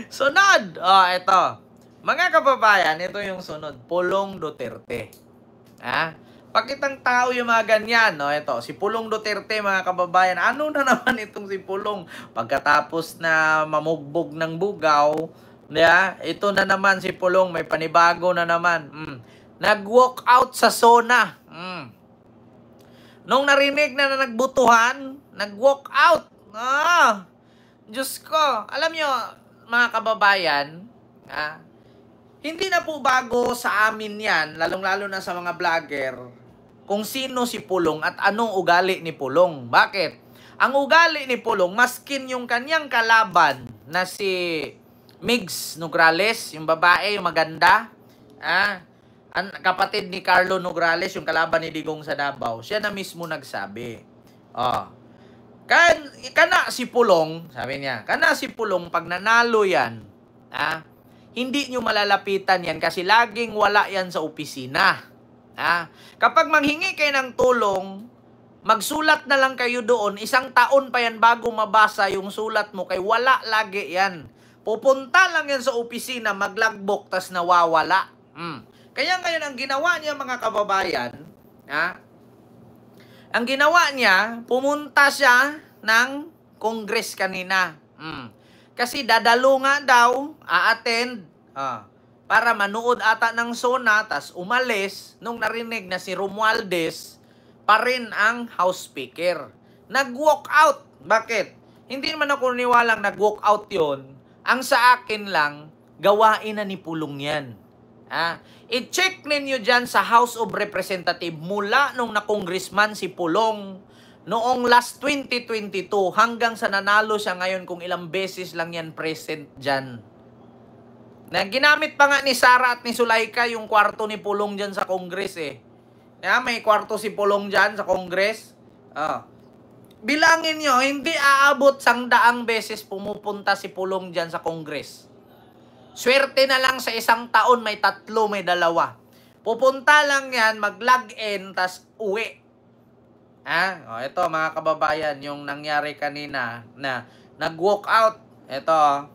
Sunod! Ito. Mga kababayan, ito yung sunod. Pulong Duterte. Pakitang tao yung mga ganyan. Ito, si Pulong Duterte, mga kababayan. Ano na naman itong si Pulong? Pagkatapos na mamugbog ng bugaw, ito na naman si Pulong, may panibago na naman. Nag-walk out sa SONA. Nung narinig na nagbutuhan, nag-walk out. Diyos ko. Alam nyo, mga kababayan, hindi na po bago sa amin yan, lalong-lalo na sa mga vlogger, kung sino si Pulong at anong ugali ni Pulong. Bakit? Ang ugali ni Pulong, maskin yung kanyang kalaban na si Migs Nograles, yung babae, yung maganda, kapatid ni Carlo Nograles, yung kalaban ni Digong sa Davao, siya na mismo nagsabi. Kana si Pulong, sabi niya, kana si Pulong, pag nanalo yan, hindi nyo malalapitan yan kasi laging wala yan sa opisina. Kapag manghingi kayo ng tulong, magsulat na lang kayo doon, 1 taon pa yan bago mabasa yung sulat mo, kay wala lagi yan. Pupunta lang yan sa opisina, maglagbok, tas nawawala. Kaya ngayon, ang ginawa niya, mga kababayan, ang ginawa niya, pumunta siya ng Congress kanina. Kasi dadalo nga daw, a-attend, para manood ata ng SONA, tas umalis nung narinig na si Romualdez pa rin ang House Speaker. Nag-walk out. Bakit? Hindi naman ako niwalang nag-walk out yon. Ang sa akin lang, gawain na ni Pulong yan. I-check ninyo dyan sa House of Representatives mula nung na-congressman si Pulong noong last 2022 hanggang sa nanalo siya ngayon, kung ilang beses lang yan present dyan. Na ginamit pa nga ni Sara at ni Sulaika yung kwarto ni Pulong dyan sa Congress may kwarto si Pulong dyan sa Congress. Bilangin nyo, hindi aabot 100 beses pumupunta si Pulong dyan sa Congress. Swerte na lang sa 1 taon, may 3, may 2. Pupunta lang yan, mag-log-in, tas uwi. Ito mga kababayan, yung nangyari kanina na nag-walk out. Ito,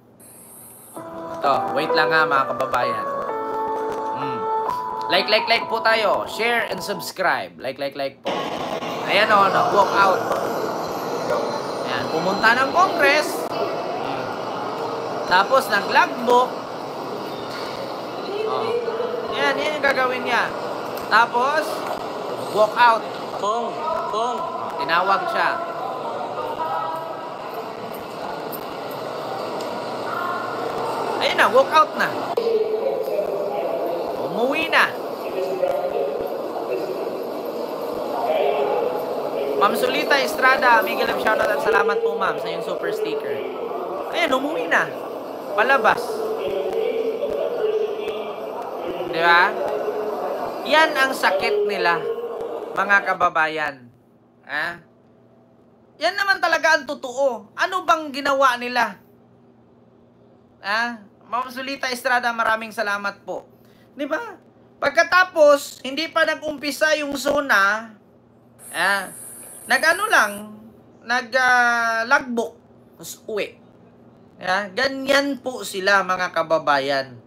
wait lang mga kababayan. Like po tayo. Share and subscribe. Like po. Ayan nag-walk out. Ayan, pumunta ng Congress. Tapos nag-logbook. Yan yung gagawin niya. Tapos, walk out. Pong. Tinawag siya. Ayun na, walk out na. Umuwi na. Ma'am Solita Estrada, Miguel of shoutout at salamat po ma'am sa yung super sticker. Ayun, umuwi na. Palabas. Diba? Yan ang sakit nila, mga kababayan. Yan naman talaga ang totoo. Ano bang ginawa nila? Ma'am Solita Estrada, maraming salamat po. Diba? Pagkatapos, hindi pa nag-umpisa yung SONA, nag-logbook, tapos uwi. Ganyan po sila, mga kababayan.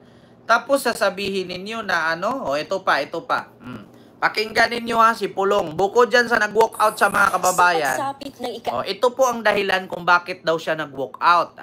Tapos sasabihin ninyo na ito pa. Pakinggan ninyo si Pulong. Bukod dyan sa nag-walk out sa mga kababayan, ito po ang dahilan kung bakit daw siya nag-walk out.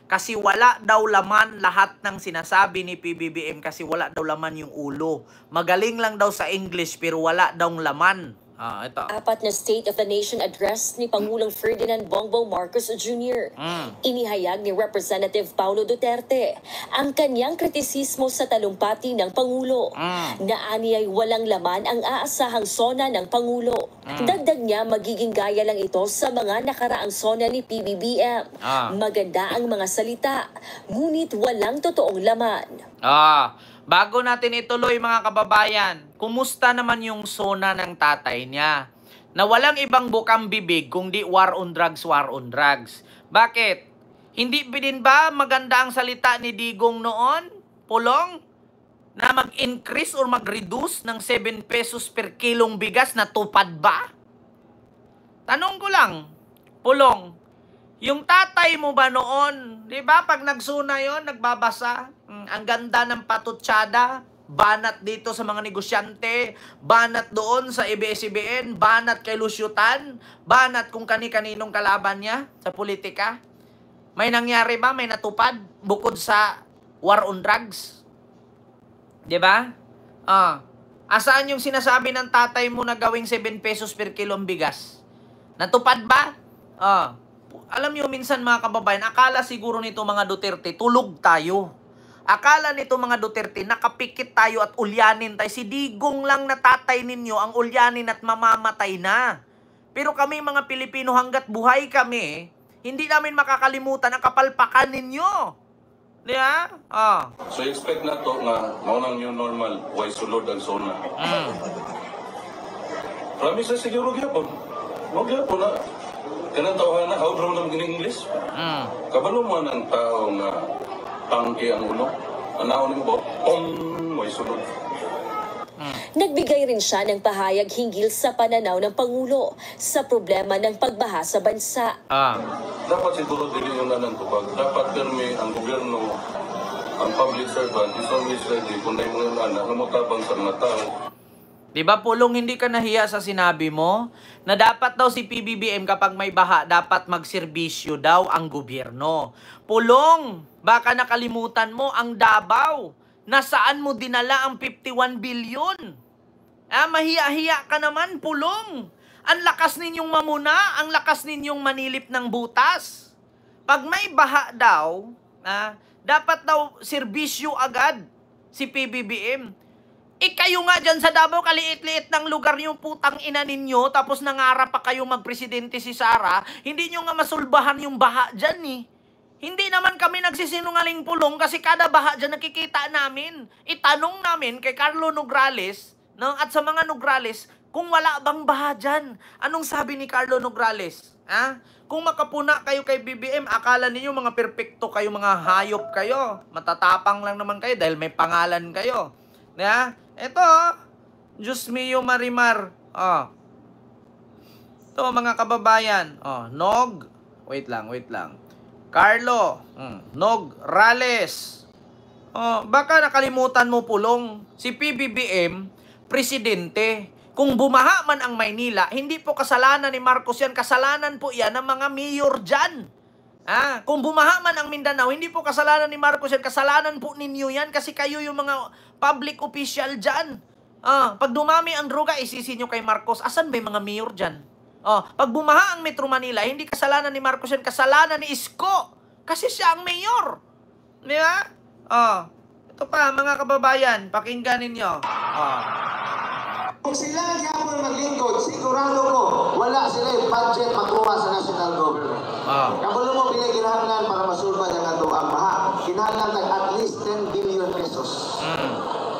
Kasi wala daw laman lahat ng sinasabi ni PBBM, kasi wala daw laman yung ulo. Magaling lang daw sa English pero wala daw laman. Ito. Apat na State of the Nation address ni Pangulong Ferdinand Bongbong Marcos Jr. Inihayag ni Representative Paulo Duterte ang kanyang kritisismo sa talumpati ng Pangulo. Naani ay walang laman ang aasahang SONA ng Pangulo. Dagdag niya, magiging gaya lang ito sa mga nakaraang SONA ni PBBM. Maganda ang mga salita, ngunit walang totoong laman. Bago natin ituloy mga kababayan, kumusta naman yung SONA ng tatay niya? Na walang ibang bukang bibig kundi war on drugs, war on drugs. Bakit? Hindi din ba maganda ang salita ni Digong noon, Pulong? Na mag-increase or mag-reduce ng 7 pesos per kilong bigas, na tupad ba? Tanong ko lang, Pulong, Yung tatay mo ba noon, di ba, pag nagsuna yon nagbabasa, ang ganda ng patutsada, banat dito sa mga negosyante, banat doon sa ABS-CBN, banat kay Lusyutan, banat kung kani-kaninong kalaban niya sa politika. May nangyari ba? May natupad bukod sa war on drugs? Di ba? Asaan yung sinasabi ng tatay mo na gawing 7 pesos per kilo ang bigas? Natupad ba? Alam niyo minsan mga kababayan, akala siguro nito mga Duterte, tulog tayo. Akala nito mga Duterte, nakapikit tayo at ulyanin tayo. Si Digong lang na tatay ninyo ang ulyanin at mamamatay na. Pero kami mga Pilipino, hanggat buhay kami, hindi namin makakalimutan ang kapalpakan ninyo. Di ba? So expect na to nga maunang new normal, way sulod ang zona. Promise na siguro gyapon. Mo gyapon na. Kanang tawhan na, how draw naman in English? Kabalo mo ng tao nga tangke ang ulo. Anaon mo ba? May sulod. Nagbigay rin siya ng pahayag hinggil sa pananaw ng Pangulo sa problema ng pagbaha sa bansa. Dapat siguro dili yung nanan tubag. Dapat permi ang gobyerno, ang public servant, is always ready kung na yung anak na matabang sa mga tao. Diba, Pulong, hindi ka nahiya sa sinabi mo na dapat daw si PBBM kapag may baha, dapat magserbisyo daw ang gobyerno. Pulong, baka nakalimutan mo ang Davao. Nasaan mo dinala ang 51 billion? Mahiya-hiya ka naman, Pulong. Ang lakas ninyong mamuna, ang lakas ninyong manilip ng butas. Pag may baha daw, dapat daw serbisyo agad si PBBM. Kayo nga dyan sa Davao, kaliit-liit ng lugar yung putang ina ninyo, tapos nangarap pa kayo magpresidente si Sara, hindi nyo nga masulbahan yung baha dyan eh. Hindi naman kami nagsisinungaling, Pulong, kasi kada baha dyan nakikita namin. Itanong namin kay Carlo Nograles, no, at sa mga Nograles, kung wala bang baha dyan. Anong sabi ni Carlo Nograles? Kung makapuna kayo kay BBM, akala niyo mga perpekto kayo, mga hayop kayo. Matatapang lang naman kayo dahil may pangalan kayo. Ito, Diyos mio Marimar. Ito mga kababayan. Wait lang. Carlo Nograles. Baka nakalimutan mo, Pulong, si PBBM, presidente. Kung bumaha man ang Maynila, hindi po kasalanan ni Marcos yan, kasalanan po yan ng mga mayor dyan. Kung bumaha man ang Mindanao, hindi po kasalanan ni Marcos yan, kasalanan po ninyo yan kasi kayo yung mga public official dyan. Pag dumami ang droga, isisi nyo kay Marcos. Asan ba yung mga mayor dyan? Pag bumaha ang Metro Manila, hindi kasalanan ni Marcos yan, kasalanan ni Isko. Kasi siya ang mayor. Di ba? Ito pa, mga kababayan, pakinggan ninyo. Kung sila gyapon maglingkod, sigurado ko, wala sila yung budget makuha sa national government. Kabulo mo pinagkinahanglan para masulba ng ato ang baha. Kinahanglan tag at least 10 billion pesos.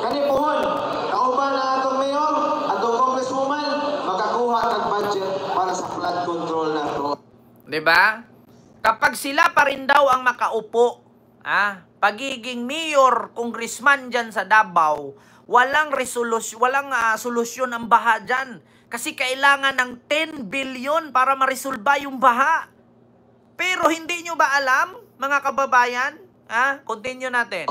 Kani puhon, kauban na atong mayor, atong congresswoman, makakuha ng budget para sa flood control na ito. Diba? Kapag sila pa rin daw ang makaupo, pagiging mayor, congressman dyan sa Davao, walang solusyon ang baha dyan. Kasi kailangan ng 10 billion para maresolba yung baha. Pero hindi nyo ba alam, mga kababayan? Continue natin.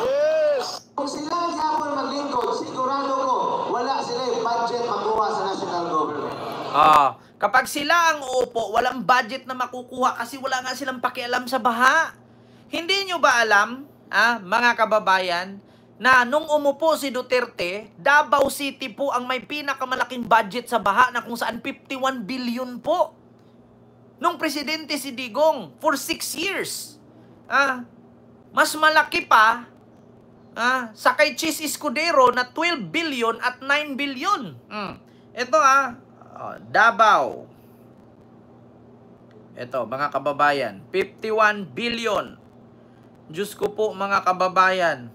Yes! Kung sila gyapon maglingkod, sigurado ko, wala sila yung budget makuha sa national government. Kapag sila ang uupo, walang budget na makukuha kasi wala nga silang pakialam sa baha. Hindi nyo ba alam, mga kababayan, na nung umupo si Duterte, Davao City po ang may pinakamalaking budget sa baha na kung saan 51 billion po. Nung presidente si Digong, for 6 years. Mas malaki pa sa kay Chis Escudero na 12 billion at 9 billion. Ito Davao. Ito, mga kababayan, 51 billion. Diyos ko po, mga kababayan.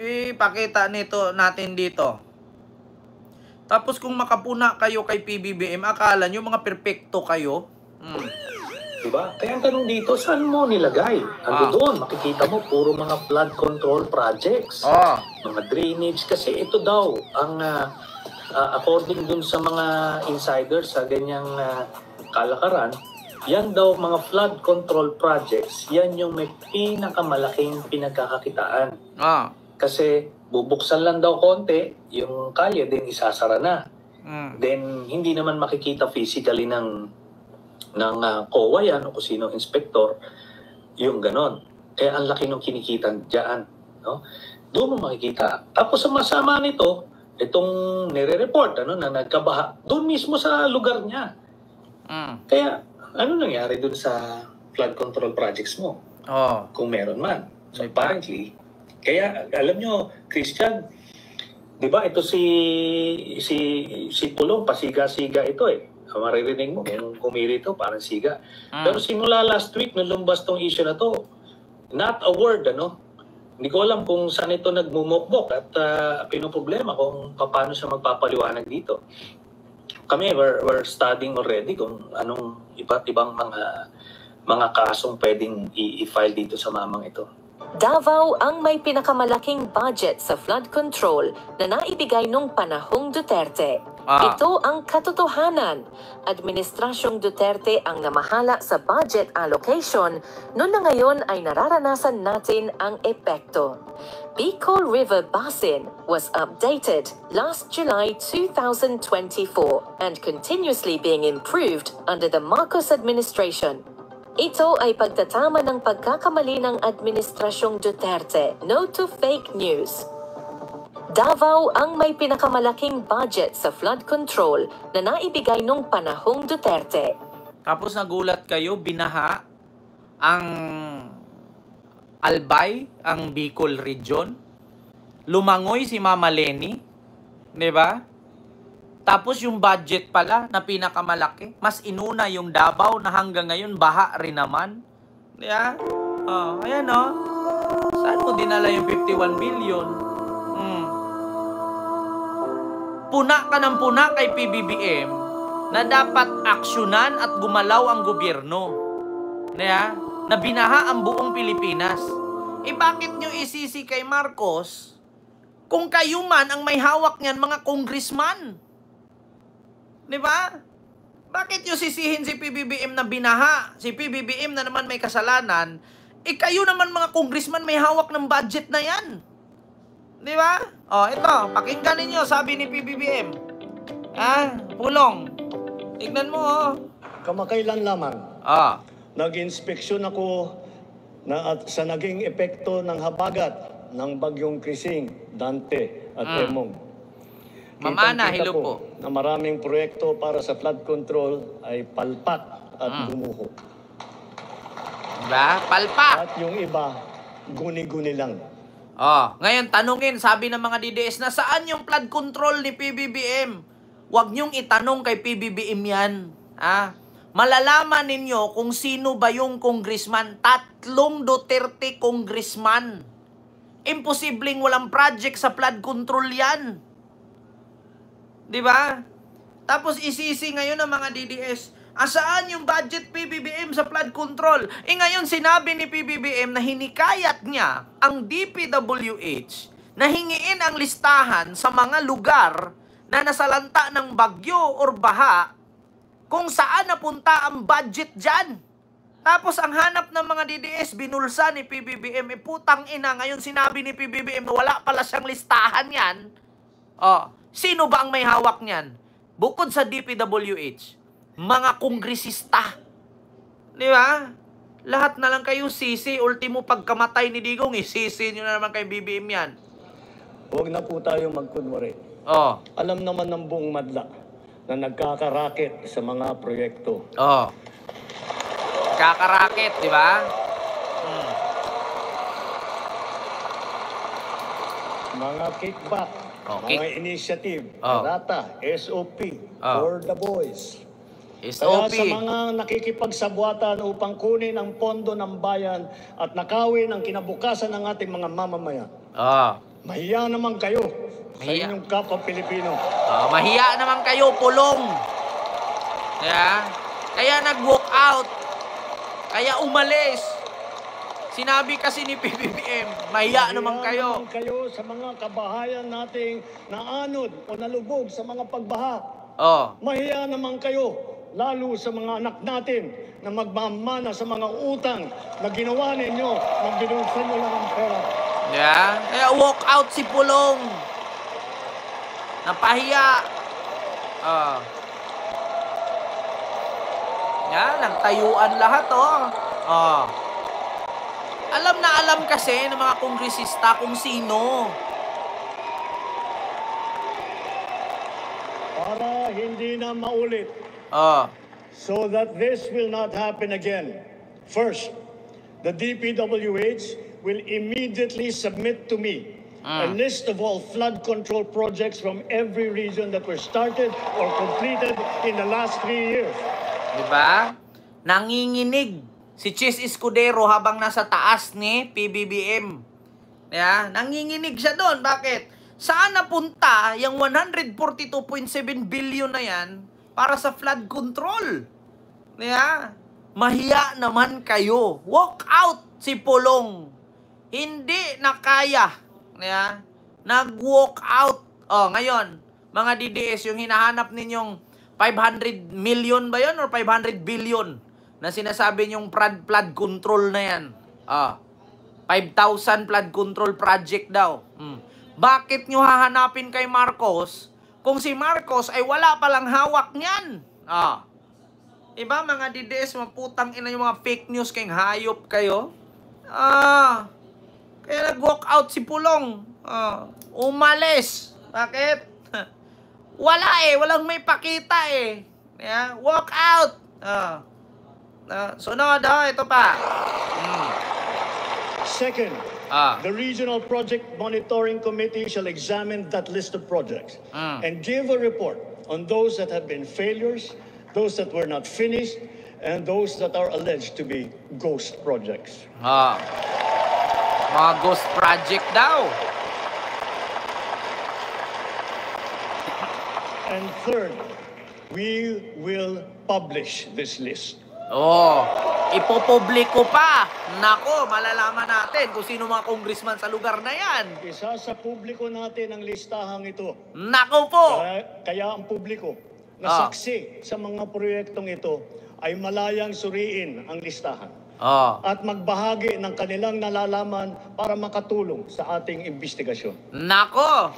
Ipakita natin dito. Tapos kung makapuna kayo kay PBBM, akala nyo mga perpekto kayo. Diba? Kaya ang tanong dito, saan mo nilagay? Doon, makikita mo, puro mga flood control projects. Mga drainage. Kasi ito daw, ang according dun sa mga insiders sa ganyang kalakaran, yan daw mga flood control projects, yan yung may pinakamalaking pinagkakakitaan. Kasi bubuksan lang daw konti, yung kalye din isasara na. Then hindi naman makikita physically ng COA yan o kung sino inspector, yung ganon. Kaya ang laki ng kinikitan dyan. No? Doon mo makikita. Tapos sama-sama nito, itong nire-report na nagkabaha, doon mismo sa lugar niya. Kaya ano nangyari doon sa flood control projects mo? Kung meron man. So apparently, kaya alam nyo, Christian, di ba ito si Pulong, pasiga-siga ito eh. Maririnig mo, yung kumiri ito, parang siga. Pero simula last week, nung lumbas tong issue na to, not a word, Hindi ko alam kung saan ito nagmumukbok at pinoproblema kung paano siya magpapaliwanag dito. Kami, we're studying already kung anong iba't ibang mga kasong pwedeng i-file dito sa mamang ito. Davao ang may pinakamalaking budget sa flood control na naibigay nung panahong Duterte. Ito ang katotohanan. Administrasyong Duterte ang namahala sa budget allocation, noon na ngayon ay nararanasan natin ang epekto. Bicol River Basin was updated last July 2024 and continuously being improved under the Marcos administration. Ito ay pagtatama ng pagkakamali ng Administrasyong Duterte. No to fake news. Davao ang may pinakamalaking budget sa flood control na naibigay nung panahong Duterte. Tapos nagulat kayo, binaha ang Albay, ang Bicol region. Lumangoy si Mama Leni, 'di ba? Tapos yung budget pala na pinakamalaki, mas inuna yung Davao na hanggang ngayon baha rin naman. Yeah? Ayan Saan mo dinala yung 51 billion? Puna ka ng puna kay PBBM na dapat aksyonan at gumalaw ang gobyerno. Yeah? Na binaha ang buong Pilipinas. Bakit nyo isisi kay Marcos kung kayo man ang may hawak niyan mga congressman? Diba? Bakit yung sisihin si PBBM na binaha? Si PBBM na naman may kasalanan. Kayo naman mga congressman may hawak ng budget na yan. Diba? Ito, pakinggan ninyo, sabi ni PBBM. Pulong. Tignan mo, Kamakailan lamang, nag-inspeksyon ako sa naging epekto ng habagat ng bagyong Krising, Dante at Emong. Mamana, hello po. Na maraming proyekto para sa flood control ay palpak at gumuho. Diba? Palpak. At yung iba, guni-guni lang. Ngayon, tanungin, sabi ng mga DDS, na saan yung flood control ni PBBM? Huwag niyong itanong kay PBBM yan. Malalaman ninyo kung sino ba yung congressman. 3 Duterte congressman. Imposibleng walang project sa flood control yan. Diba? Tapos isisi ngayon ng mga DDS, saan yung budget PBBM sa flood control? Ngayon sinabi ni PBBM na hinikayat niya ang DPWH na hingiin ang listahan sa mga lugar na nasalanta ng bagyo or baha kung saan napunta ang budget dyan. Tapos ang hanap ng mga DDS, binulsa ni PBBM, putang ina, ngayon sinabi ni PBBM na wala pala siyang listahan yan. Sino ba ang may hawak niyan? Bukod sa DPWH, mga kongresista. Di ba? Lahat na lang kayo sisi. Ultimo pagkamatay ni Digong, isisi nyo na naman kay BBM yan. Huwag na po tayo magkunwari. Alam naman ng buong madla na nagkakaraket sa mga proyekto. Kakaraket, di ba? Mga kickback. Mga initiative, data, SOP, for the boys. SOP. Kaya sa mga nakikipagsabwatan upang kunin ang pondo ng bayan at nakawin ang kinabukasan ng ating mga mamamayan. Mahiya naman kayo sa inyong kapwa Pilipino. Mahiya naman kayo, Pulong. Kaya nag-walk out. Kaya umalis. Sinabi kasi ni PBBM, mahiya naman kayo. Mahiya naman kayo sa mga kabahayan nating naanod o nalubog sa mga pagbaha. Mahiya naman kayo lalo sa mga anak natin na magmamana sa mga utang na ginawa ninyo nang binulsan nyo lang ang pera. Yeah. Kaya walk out si Pulong. Napahiya. Yan, nagtayuan lahat, Alam na alam kasi ng mga kongresista kung sino. Para hindi na maulit. So that this will not happen again. First, the DPWH will immediately submit to me a list of all flood control projects from every region that were started or completed in the last 3 years. Diba? Nanginginig si Chis Escudero habang nasa taas ni PBBM. Yeah? Nanginginig siya doon. Bakit? Saan napunta yung 142.7 billion na yan para sa flood control? Yeah? Mahiya naman kayo. Walk out si Pulong. Hindi na kaya. Yeah? Nag-walk out. Ngayon, mga DDS, yung hinahanap ninyong 500 million ba yun or 500 billion na sinasabi niyong flood control na yan. 5,000 flood control project daw. Bakit nyo hahanapin kay Marcos kung si Marcos ay wala palang hawak niyan? Diba mga DDS, maputang ina yung mga fake news kayong hayop kayo? Kaya nag-walk out si Pulong. Umalis. Bakit? Wala walang may pakita Yeah? Walk out. Sunod, ito pa. Second, the Regional Project Monitoring Committee shall examine that list of projects and give a report on those that have been failures, those that were not finished, and those that are alleged to be ghost projects. Mga ghost project daw. And third, we will publish this list. Ipopubliko pa. Nako, malalaman natin kung sino mga congressman sa lugar na yan. Isa sa publiko natin ang listahang ito. Nako po. Kaya ang publiko na saksi sa mga proyektong ito ay malayang suriin ang listahan. At magbahagi ng kanilang nalalaman para makatulong sa ating investigasyon. Nako!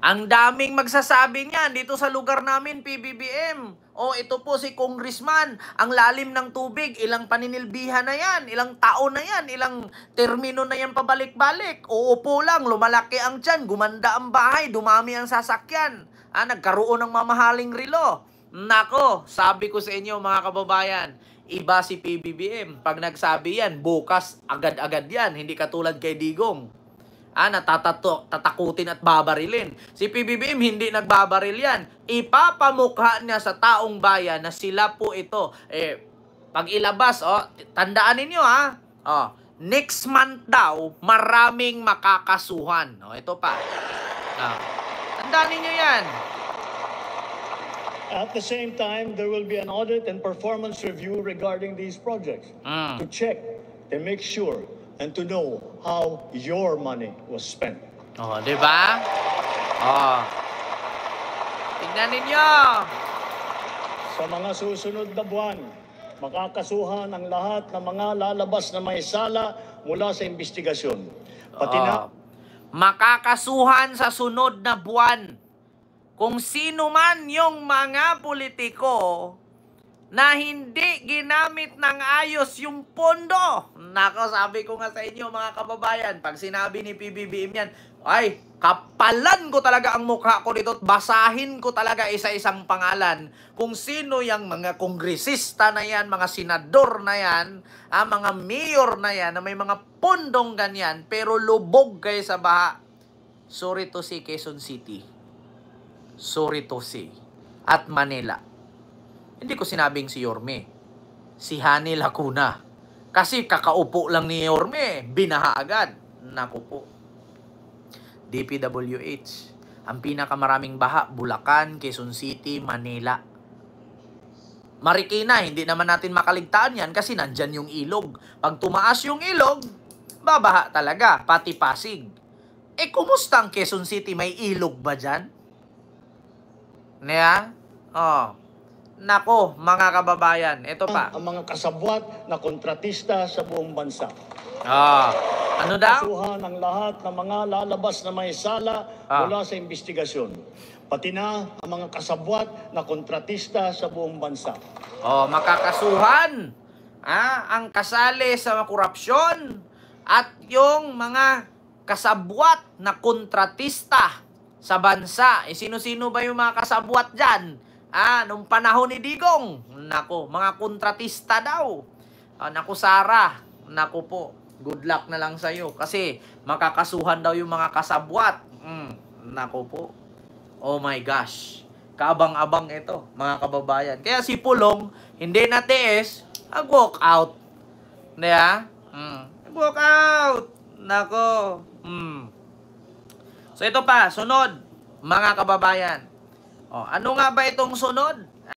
Ang daming magsasabi niyan dito sa lugar namin, PBBM. Ito po si Congressman. Ang lalim ng tubig, ilang paninilbihan na yan, ilang taon na yan, ilang termino na yan pabalik-balik. Uupo lang, lumalaki ang tiyan, gumanda ang bahay, dumami ang sasakyan. Nagkaroon ng mamahaling relo. Nako, sabi ko sa inyo mga kababayan, iba si PBBM. Pag nagsabi yan, bukas agad-agad yan. Hindi katulad kay Digong. Natatakutin at babarilin. Si PBBM hindi nagbabaril yan. Ipapamukha niya sa taong bayan na sila po ito. Pag ilabas, tandaan ninyo next month daw, maraming makakasuhan. Ito pa. Tandaan ninyo yan. At the same time, there will be an audit and performance review regarding these projects to check and make sure and to know how your money was spent. Di ba? Tignan ninyo. Sa mga susunod na buwan, makakasuhan ang lahat ng mga lalabas na may sala mula sa investigasyon. Pati na makakasuhan sa sunod na buwan kung sino man yung mga politiko na hindi ginamit ng ayos yung pondo. Nako, sabi ko nga sa inyo mga kababayan, pag sinabi ni PBBM yan, ay, kapalan ko talaga ang mukha ko dito at basahin ko talaga isa-isang pangalan kung sino yung mga kongresista na yan, mga senador na yan, mga mayor na yan, na may mga pondong ganyan, pero lubog kayo sa baha. Sorry to say, Quezon City. Sorry to say. At Manila. Hindi ko sinabing si Yorme. Si Hani Lacuna. Kasi kakaupo lang ni Yorme, binaha agad. Naku po. DPWH. Ang pinakamaraming baha, Bulacan, Quezon City, Manila. Marikina, hindi naman natin makaligtaan yan kasi nandyan yung ilog. Pag tumaas yung ilog, babaha talaga, pati Pasig. Kumusta ang Quezon City? May ilog ba dyan? nako, mga kababayan, ito pa. Ang mga kasabwat na kontratista sa buong bansa. Ano daw? Kasuhan ang lahat ng mga lalabas na may sala mula sa investigasyon. Pati na ang mga kasabwat na kontratista sa buong bansa. Makakasuhan ang kasali sa korupsyon at yung mga kasabwat na kontratista sa bansa. Sino-sino ba yung mga kasabwat dyan? Nung panahon ni Digong, nako, mga kontratista daw. Nako, Sara, nako po, good luck na lang sa'yo. Kasi makakasuhan daw yung mga kasabwat. Nako po. Oh my gosh. Kaabang-abang ito, mga kababayan. Kaya si Pulong, hindi natiis, walk out. Diba? Walk out. Nako. So ito pa, sunod, mga kababayan. Ano nga ba itong sunod?